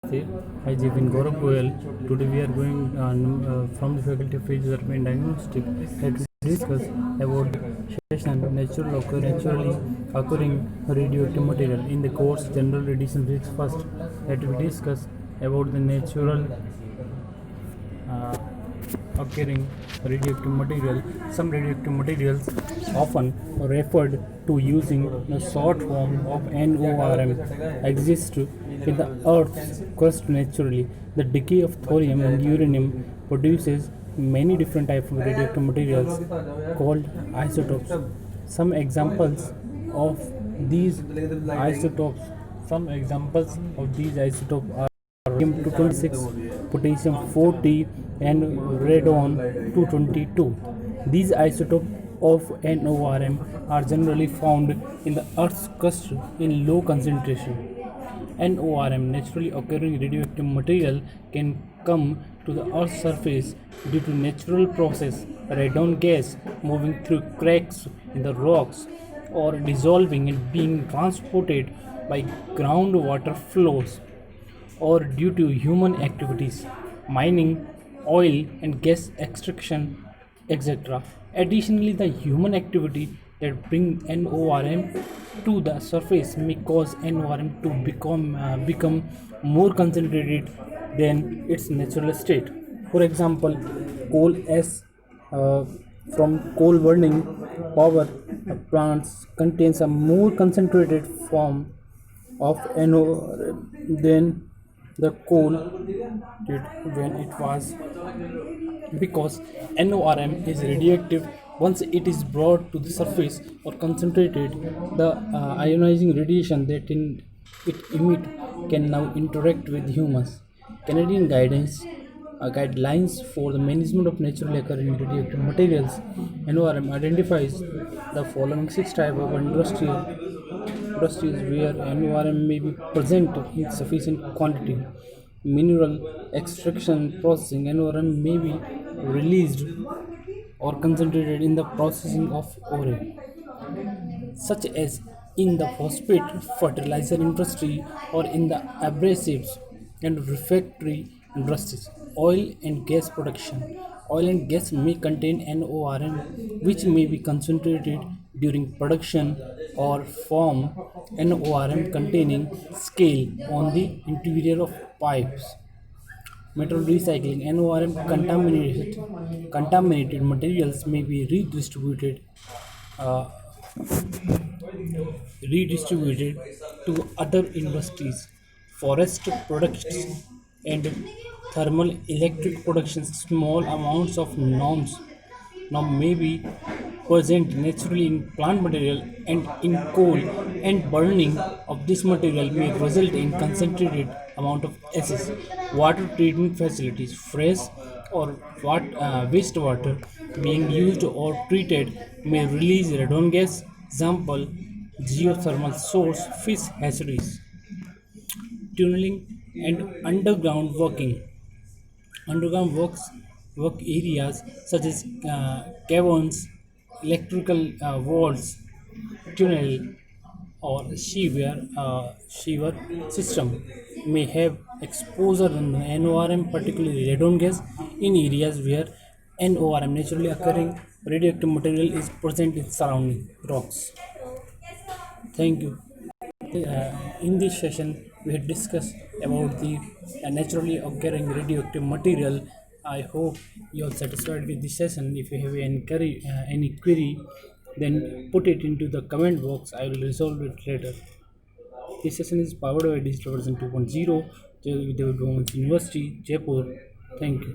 Namaste. Hi, Jivin Gaurav Goyal. Today we are going from the Faculty of Physiotherapy and Diagnostic to discuss about the session naturally occurring radioactive material. In the course General Radiation Physics first, that we discuss about the natural uh, occurring radioactive material. Some radioactive materials often referred to using the short form of NORM exist in the Earth's crust naturally. The decay of thorium and uranium produces many different types of radioactive materials called isotopes. Some examples of these isotopes are radium-226, potassium-40, and radon-222. These isotopes of NORM are generally found in the Earth's crust in low concentration. NORM, naturally occurring radioactive material, can come to the Earth's surface due to natural process, radon gas moving through cracks in the rocks, or dissolving and being transported by groundwater flows, or due to human activities, mining, oil and gas extraction, etc. Additionally, the human activity that bring NORM to the surface may cause NORM to become more concentrated than its natural state. For example, coal ash uh, from coal burning power plants contains a more concentrated form of NORM than the coal did when it was, because NORM is radioactive. Once it is brought to the surface or concentrated, the ionizing radiation that it emit can now interact with humans. Canadian guidelines for the management of naturally occurring radioactive materials (NORM) identifies the following six types of industries where NORM may be present in sufficient quantity. Mineral extraction processing: NORM may be released or concentrated in the processing of ore, such as in the phosphate fertilizer industry or in the abrasives and refractory industries. Oil and gas production: oil and gas may contain NORM, which may be concentrated during production or form NORM containing scale on the interior of pipes. Metal recycling: NORM contaminated materials may be uh, redistributed to other industries. Forest products and thermal electric productions: small amounts of norm may be present naturally in plant material and in coal, and burning of this material may result in concentrated amount of acids. Water treatment facilities: fresh or wastewater being used or treated may release radon gas. Example: geothermal source, fish hatcheries. Tunneling and underground work areas such as caverns, electrical vaults, tunnel, or sewer system may have exposure in the NORM, particularly radon gas, in areas where NORM, naturally occurring radioactive material, is present in surrounding rocks. Thank you. In this session, we had discussed about the naturally occurring radioactive material. I hope you are satisfied with this session. If you have any query, then put it into the comment box. I will resolve it later. This session is powered by Digital Version 2.0, Dev Government University, Jaipur. Thank you.